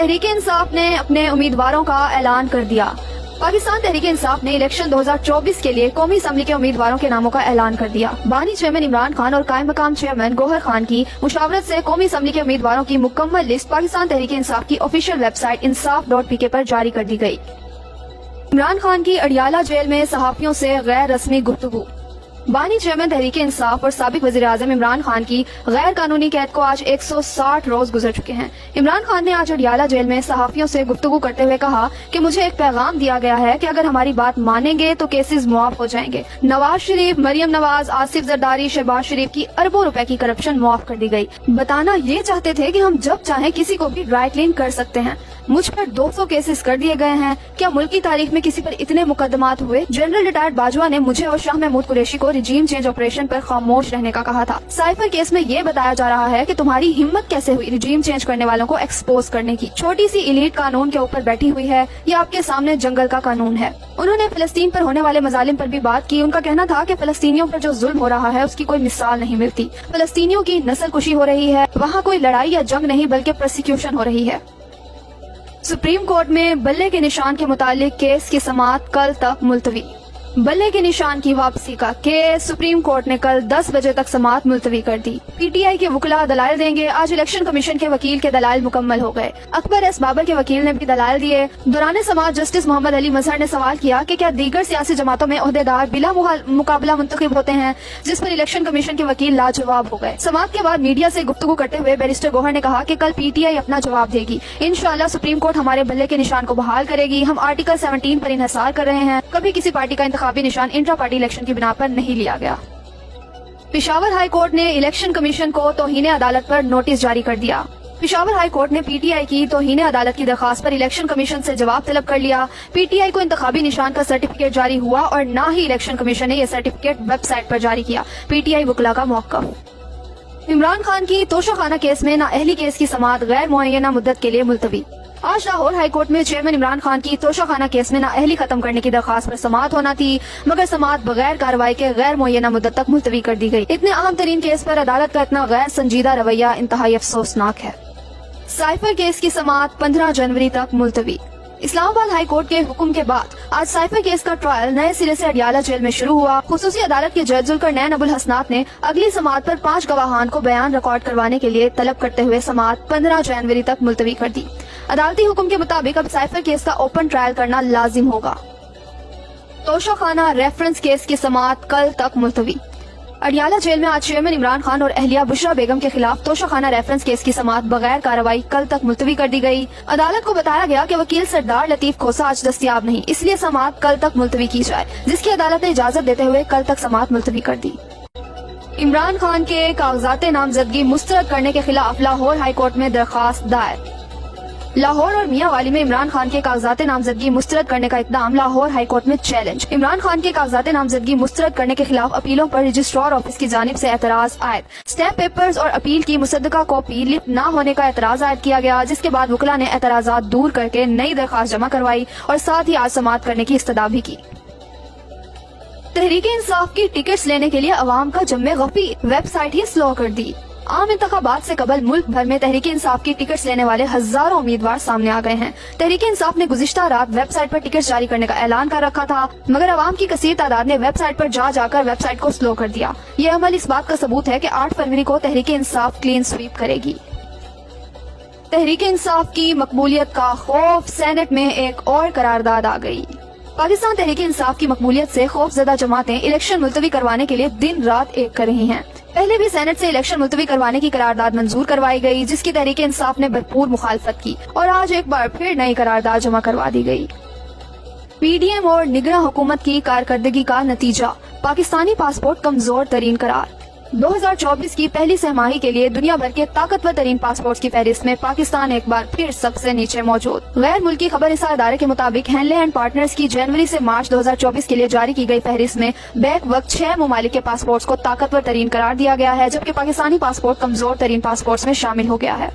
تحریک انصاف نے اپنے امیدواروں کا اعلان کر دیا۔ پاکستان تحریک انصاف نے الیکشن 2024 کے لیے قومی اسمبلی کے امیدواروں کے ناموں کا اعلان کر دیا۔ بانی چیئرمین عمران خان اور قائم مقام چیئرمین گوہر خان کی مشاورت سے قومی اسمبلی کے امیدواروں کی مکمل لسٹ پاکستان تحریک انصاف کی آفیشیل ویب سائٹ انصاف.pk پر جاری کر دی گئی۔ عمران خان کی اڈیالہ جیل میں صحافیوں سے غیر رسمی گفتگو۔ بانی چیئرمین تحریک انصاف اور سابق وزیر اعظم عمران خان کی غیر قانونی قید کو آج 160 روز گزر چکے ہیں۔ عمران خان نے آج اڈیالہ جیل میں صحافیوں سے گفتگو کرتے ہوئے کہا کہ مجھے ایک پیغام دیا گیا ہے کہ اگر ہماری بات مانیں گے تو کیسز معاف ہو جائیں گے۔ نواز شریف، مریم نواز، آصف زرداری، شہباز شریف کی اربوں روپے کی کرپشن معاف کر دی گئی۔ بتانا یہ چاہتے تھے کہ ہم جب چاہیں کسی کو بھی ڈرائی کلین کر سکتے ہیں۔ مجھ پر 200 کیسز کر دیے گئے ہیں۔ کیا ملک کی تاریخ میں کسی پر اتنے مقدمات ہوئے؟ جنرل ریٹائرڈ باجوہ نے مجھے اور شاہ محمود قریشی کو رجیم چینج آپریشن پر خاموش رہنے کا کہا تھا۔ سائفر کیس میں یہ بتایا جا رہا ہے کہ تمہاری ہمت کیسے ہوئی رجیم چینج کرنے والوں کو ایکسپوز کرنے کی؟ چھوٹی سی ایلیٹ قانون کے اوپر بیٹھی ہوئی ہے یا آپ کے سامنے جنگل کا قانون ہے؟ انہوں نے فلسطین پر ہونے والے مظالم پر بھی بات کی۔ ان کا کہنا تھا کہ فلسطینیوں پر جو ظلم ہو رہا ہے اس کی کوئی مثال نہیں ملتی۔ فلسطینیوں کی نسل کشی ہو رہی ہے، وہاں کوئی لڑائی یا جنگ نہیں بلکہ پرسیکیوشن ہو رہی ہے۔ سپریم کورٹ میں بلے کے نشان کے متعلق کیس کی سماعت کل تک ملتوی۔ بلے کے نشان کی واپسی کا کیس سپریم کورٹ نے کل 10 بجے تک سماعت ملتوی کر دی۔ پی ٹی آئی کے وکلاء دلائل دیں گے۔ آج الیکشن کمیشن کے وکیل کے دلائل مکمل ہو گئے۔ اکبر ایس بابر کے وکیل نے بھی دلائل دیے۔ دوران سماعت جسٹس محمد علی مظہر نے سوال کیا کہ کیا دیگر سیاسی جماعتوں میں عہدیدار بلا مقابلہ منتخب ہوتے ہیں، جس پر الیکشن کمیشن کے وکیل لاجواب ہو گئے۔ سماعت کے بعد میڈیا سے گفتگو کرتے ہوئے بیرسٹر گوہر نے کہا کہ کل پی ٹی آئی اپنا جواب دے گی۔ انشاءاللہ سپریم کورٹ ہمارے بلے کے نشان کو بحال کرے گی۔ ہم آرٹیکل 17 پر انحصار کر رہے ہیں۔ کبھی کسی پارٹی کا انتخابی نشان انٹرا پارٹی الیکشن کی بنا پر نہیں لیا گیا۔ پشاور ہائی کورٹ نے الیکشن کمیشن کو توہین عدالت پر نوٹس جاری کر دیا۔ پشاور ہائی کورٹ نے پی ٹی آئی کی توہین عدالت کی درخواست پر الیکشن کمیشن سے جواب طلب کر لیا۔ پی ٹی آئی کو انتخابی نشان کا سرٹیفکیٹ جاری ہوا اور نہ ہی الیکشن کمیشن نے یہ سرٹیفکیٹ ویب سائٹ پر جاری کیا۔ پی ٹی آئی وکلاء کا موقف۔ عمران خان کی توشہ خانہ کیس میں نااہلی کیس کی سماعت غیر معینہ مدت کے لیے ملتوی۔ آج لاہور ہائی کورٹ میں چیئرمین عمران خان کی توشہ خانہ کیس میں نااہلی ختم کرنے کی درخواست پر سماعت ہونا تھی، مگر سماعت بغیر کارروائی کے غیر معینہ مدت تک ملتوی کر دی گئی۔ اتنے اہم ترین کیس پر عدالت کا اتنا غیر سنجیدہ رویہ انتہائی افسوسناک ہے۔ سائفر کیس کی سماعت 15 جنوری تک ملتوی۔ اسلام آباد ہائی کورٹ کے حکم کے بعد آج سائفر کیس کا ٹرائل نئے سرے سے اڈیالہ جیل میں شروع ہوا۔ خصوصی عدالت کے جج ذوالقرنین ابوالحسنات نے اگلی سماعت پر 5 گواہان کو بیان ریکارڈ کروانے کے لیے طلب کرتے ہوئے سماعت 15 جنوری تک ملتوی کر دی۔ عدالتی حکم کے مطابق اب سائفر کیس کا اوپن ٹرائل کرنا لازم ہوگا۔ توشہ خانہ ریفرنس کیس کی سماعت کل تک ملتوی۔ اڈیالہ جیل میں آج چیئرمین عمران خان اور اہلیہ بشرا بیگم کے خلاف توشہ خانہ ریفرنس کیس کی سماعت بغیر کارروائی کل تک ملتوی کر دی گئی۔ عدالت کو بتایا گیا کہ وکیل سردار لطیف کھوسا آج دستیاب نہیں، اس لیے سماعت کل تک ملتوی کی جائے، جس کی عدالت نے اجازت دیتے ہوئے کل تک سماعت ملتوی کر دی۔ عمران خان کے کاغذات نامزدگی مسترد کرنے کے خلاف لاہور ہائی کورٹ میں درخواست دائر۔ لاہور اور میاں والی میں عمران خان کے کاغذات نامزدگی مسترد کرنے کا اقدام لاہور ہائی کورٹ میں چیلنج۔ عمران خان کے کاغذات نامزدگی مسترد کرنے کے خلاف اپیلوں پر رجسٹرار آفس کی جانب سے اعتراض عائد۔ اسٹیمپ پیپرز اور اپیل کی مصدقہ کاپی لپ نہ ہونے کا اعتراض عائد کیا گیا، جس کے بعد وکلاء نے اعتراضات دور کر کے نئی درخواست جمع کروائی اور ساتھ ہی آج سماعت کرنے کی استدعا بھی کی۔ تحریک انصاف کی ٹکٹس لینے کے لیے عوام کا جم غفیر، ویب سائٹ ہی سلو کر دی۔ عام انتخابات سے قبل ملک بھر میں تحریک انصاف کی ٹکٹس لینے والے ہزاروں امیدوار سامنے آ گئے ہیں۔ تحریک انصاف نے گزشتہ رات ویب سائٹ پر ٹکٹس جاری کرنے کا اعلان کر رکھا تھا، مگر عوام کی کثیر تعداد نے ویب سائٹ پر جا کر ویب سائٹ کو سلو کر دیا۔ یہ عمل اس بات کا ثبوت ہے کہ 8 فروری کو تحریک انصاف کلین سویپ کرے گی۔ تحریک انصاف کی مقبولیت کا خوف، سینٹ میں ایک اور قرارداد آ گئی۔ پاکستان تحریک انصاف کی مقبولیت سے خوف زدہ جماعتیں الیکشن ملتوی کروانے کے لیے دن رات ایک کر رہی ہیں۔ پہلے بھی سینٹ سے الیکشن ملتوی کروانے کی قرارداد منظور کروائی گئی، جس کی تحریک انصاف نے بھرپور مخالفت کی، اور آج ایک بار پھر نئی قرارداد جمع کروا دی گئی۔ پی ڈی ایم اور نگراں حکومت کی کارکردگی کا نتیجہ، پاکستانی پاسپورٹ کمزور ترین قرار۔ 2024 کی پہلی سہ ماہی کے لیے دنیا بھر کے طاقتور ترین پاسپورٹس کی فہرست میں پاکستان ایک بار پھر سب سے نیچے موجود۔ غیر ملکی خبر رساں ادارے کے مطابق ہینلے اینڈ پارٹنرز کی جنوری سے مارچ 2024 کے لیے جاری کی گئی فہرست میں بیک وقت 6 ممالک کے پاسپورٹس کو طاقتور ترین قرار دیا گیا ہے، جبکہ پاکستانی پاسپورٹ کمزور ترین پاسپورٹس میں شامل ہو گیا ہے۔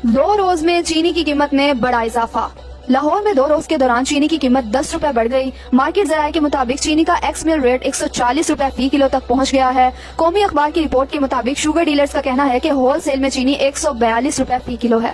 2 روز میں چینی کی قیمت میں بڑا اضافہ۔ لاہور میں 2 روز کے دوران چینی کی قیمت 10 روپے بڑھ گئی۔ مارکیٹ ذرائع کے مطابق چینی کا ایکس مل ریٹ 140 روپے فی کلو تک پہنچ گیا ہے۔ قومی اخبار کی رپورٹ کے مطابق شوگر ڈیلرز کا کہنا ہے کہ ہول سیل میں چینی 142 روپے فی کلو ہے۔